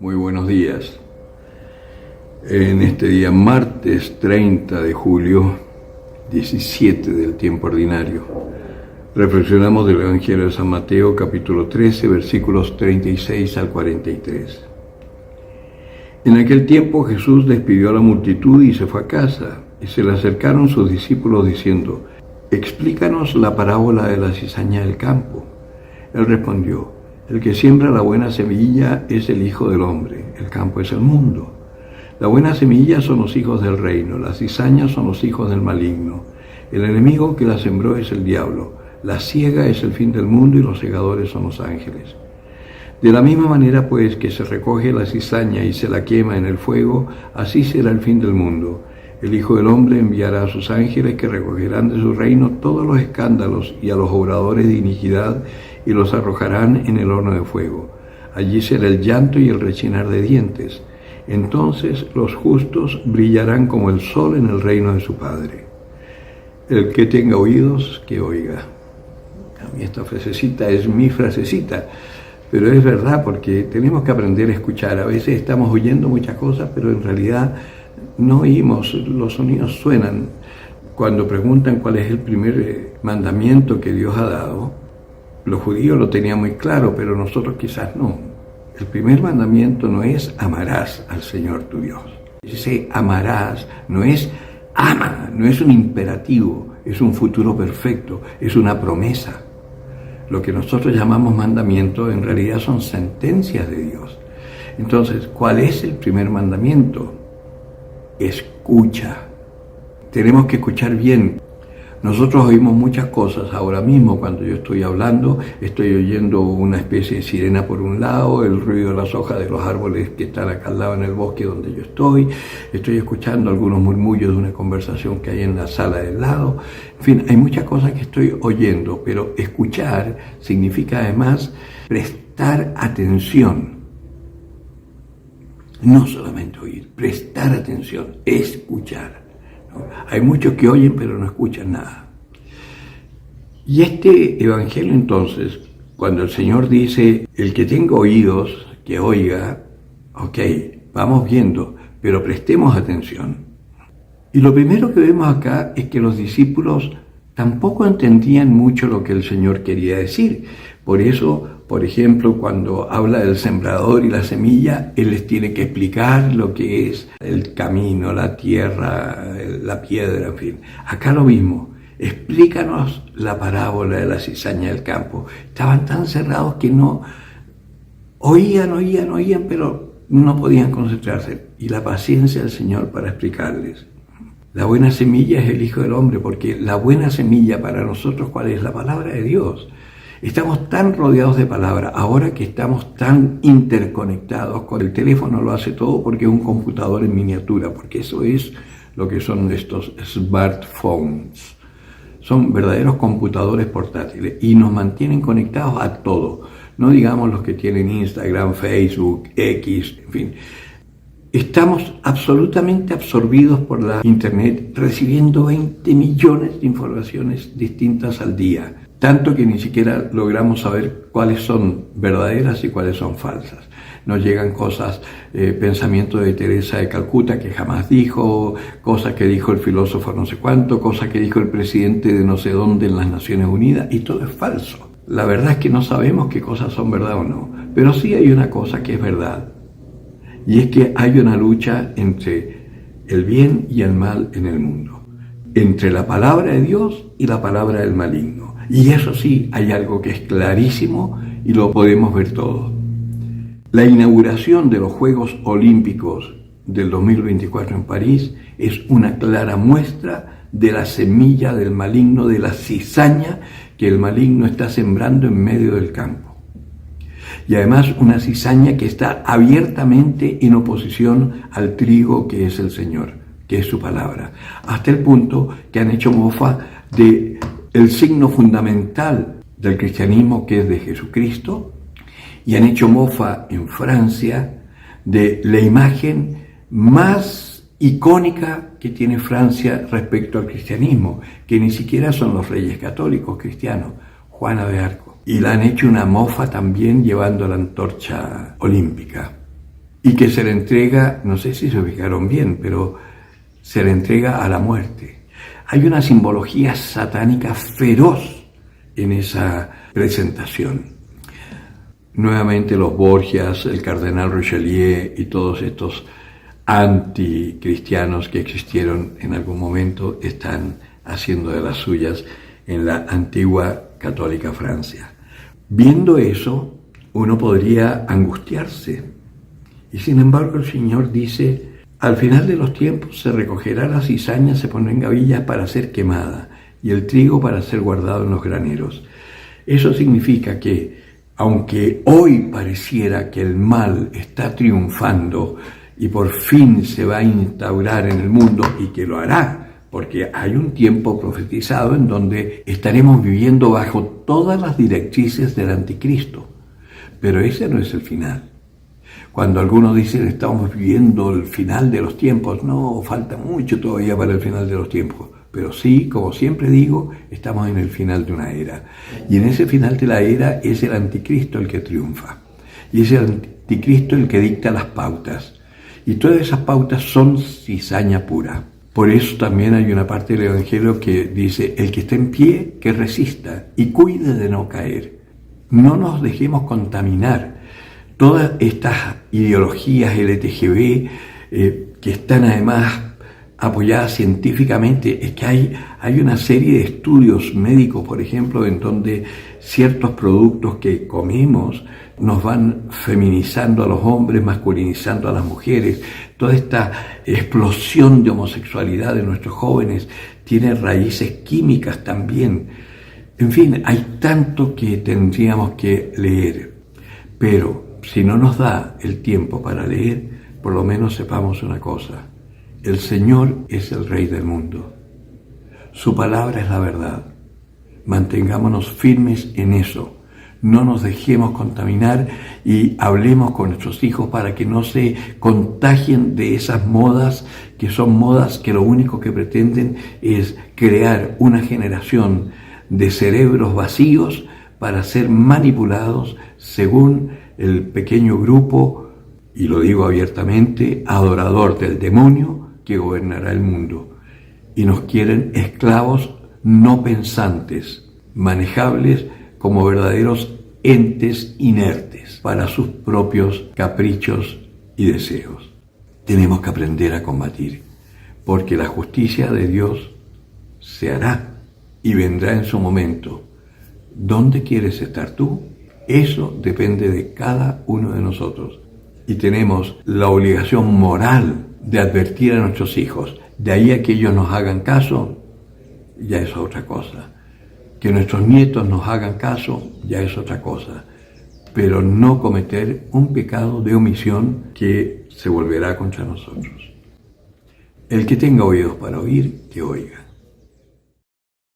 Muy buenos días. En este día, martes 30 de julio, 17 del tiempo ordinario, reflexionamos del Evangelio de San Mateo, capítulo 13, versículos 36 al 43. En aquel tiempo Jesús despidió a la multitud y se fue a casa, y se le acercaron sus discípulos diciendo: «Explícanos la parábola de la cizaña del campo». Él respondió: «El que siembra la buena semilla es el Hijo del Hombre, el campo es el mundo. La buena semilla son los hijos del reino, las cizañas son los hijos del maligno. El enemigo que la sembró es el diablo, la siega es el fin del mundo y los segadores son los ángeles. De la misma manera, pues, que se recoge la cizaña y se la quema en el fuego, así será el fin del mundo. El Hijo del Hombre enviará a sus ángeles que recogerán de su reino todos los escándalos y a los obradores de iniquidad y los arrojarán en el horno de fuego. Allí será el llanto y el rechinar de dientes. Entonces los justos brillarán como el sol en el reino de su Padre. El que tenga oídos, que oiga». A mí esta frasecita es mi frasecita, pero es verdad, porque tenemos que aprender a escuchar. A veces estamos oyendo muchas cosas, pero en realidad no oímos, los sonidos suenan. Cuando preguntan cuál es el primer mandamiento que Dios ha dado, los judíos lo tenían muy claro, pero nosotros quizás no. El primer mandamiento no es amarás al Señor tu Dios. Ese amarás no es ama, no es un imperativo, es un futuro perfecto, es una promesa. Lo que nosotros llamamos mandamiento en realidad son sentencias de Dios. Entonces, ¿cuál es el primer mandamiento? Escucha. Tenemos que escuchar bien. Nosotros oímos muchas cosas ahora mismo. Cuando yo estoy hablando, estoy oyendo una especie de sirena por un lado, el ruido de las hojas de los árboles que están acá al lado en el bosque donde yo estoy escuchando algunos murmullos de una conversación que hay en la sala del lado. En fin, hay muchas cosas que estoy oyendo, pero escuchar significa además prestar atención. No solamente oír, prestar atención, escuchar. Hay muchos que oyen pero no escuchan nada. Y este evangelio entonces, cuando el Señor dice: el que tenga oídos, que oiga, ok, vamos viendo, pero prestemos atención. Y lo primero que vemos acá es que los discípulos tampoco entendían mucho lo que el Señor quería decir. Por eso, por ejemplo, cuando habla del sembrador y la semilla, Él les tiene que explicar lo que es el camino, la tierra, la piedra, en fin. Acá lo mismo. Explícanos la parábola de la cizaña del campo. Estaban tan cerrados que no oían, pero no podían concentrarse. Y la paciencia del Señor para explicarles. La buena semilla es el Hijo del Hombre, porque la buena semilla para nosotros, ¿cuál es? La palabra de Dios. Estamos tan rodeados de palabra, ahora que estamos tan interconectados, con el teléfono lo hace todo porque es un computador en miniatura, porque eso es lo que son estos smartphones. Son verdaderos computadores portátiles y nos mantienen conectados a todo. No digamos los que tienen Instagram, Facebook, X, en fin. Estamos absolutamente absorbidos por la Internet, recibiendo 20 millones de informaciones distintas al día. Tanto que ni siquiera logramos saber cuáles son verdaderas y cuáles son falsas. Nos llegan cosas, pensamientos de Teresa de Calcuta que jamás dijo, cosas que dijo el filósofo no sé cuánto, cosas que dijo el presidente de no sé dónde en las Naciones Unidas, y todo es falso. La verdad es que no sabemos qué cosas son verdad o no, pero sí hay una cosa que es verdad, y es que hay una lucha entre el bien y el mal en el mundo, entre la palabra de Dios y la palabra del maligno. Y eso sí, hay algo que es clarísimo y lo podemos ver todo. La inauguración de los Juegos Olímpicos del 2024 en París es una clara muestra de la semilla del maligno, de la cizaña que el maligno está sembrando en medio del campo. Y además una cizaña que está abiertamente en oposición al trigo que es el Señor, que es su palabra. Hasta el punto que han hecho mofa de el signo fundamental del cristianismo, que es de Jesucristo, y han hecho mofa en Francia de la imagen más icónica que tiene Francia respecto al cristianismo, que ni siquiera son los reyes católicos cristianos, Juana de Arco. Y la han hecho una mofa también llevando la antorcha olímpica. y que se le entrega, no sé si se fijaron bien, pero se le entrega a la muerte. Hay una simbología satánica feroz en esa presentación. Nuevamente los Borgias, el cardenal Richelieu y todos estos anticristianos que existieron en algún momento están haciendo de las suyas en la antigua católica Francia. Viendo eso, uno podría angustiarse. Y sin embargo el Señor dice: al final de los tiempos se recogerá la cizaña, se pondrá en gavillas para ser quemada, y el trigo para ser guardado en los graneros. Eso significa que, aunque hoy pareciera que el mal está triunfando y por fin se va a instaurar en el mundo, y que lo hará, porque hay un tiempo profetizado en donde estaremos viviendo bajo todas las directrices del anticristo, pero ese no es el final. Cuando algunos dicen estamos viviendo el final de los tiempos, no, falta mucho todavía para el final de los tiempos. Pero sí, como siempre digo, estamos en el final de una era. Y en ese final de la era es el anticristo el que triunfa. Y es el anticristo el que dicta las pautas. Y todas esas pautas son cizaña pura. Por eso también hay una parte del Evangelio que dice: el que esté en pie, que resista y cuide de no caer. No nos dejemos contaminar. Todas estas ideologías LTGB que están además apoyadas científicamente, es que hay una serie de estudios médicos, por ejemplo, en donde ciertos productos que comemos nos van feminizando a los hombres, masculinizando a las mujeres. Toda esta explosión de homosexualidad de nuestros jóvenes tiene raíces químicas también. En fin, hay tanto que tendríamos que leer, pero si no nos da el tiempo para leer, por lo menos sepamos una cosa: el Señor es el Rey del mundo. Su palabra es la verdad. Mantengámonos firmes en eso. No nos dejemos contaminar y hablemos con nuestros hijos para que no se contagien de esas modas, que son modas que lo único que pretenden es crear una generación de cerebros vacíos para ser manipulados según el pequeño grupo, y lo digo abiertamente, adorador del demonio que gobernará el mundo. Y nos quieren esclavos no pensantes, manejables como verdaderos entes inertes para sus propios caprichos y deseos. Tenemos que aprender a combatir, porque la justicia de Dios se hará y vendrá en su momento. ¿Dónde quieres estar tú? Eso depende de cada uno de nosotros. Y tenemos la obligación moral de advertir a nuestros hijos. De ahí a que ellos nos hagan caso, ya es otra cosa. Que nuestros nietos nos hagan caso, ya es otra cosa. Pero no cometer un pecado de omisión que se volverá contra nosotros. El que tenga oídos para oír, que oiga.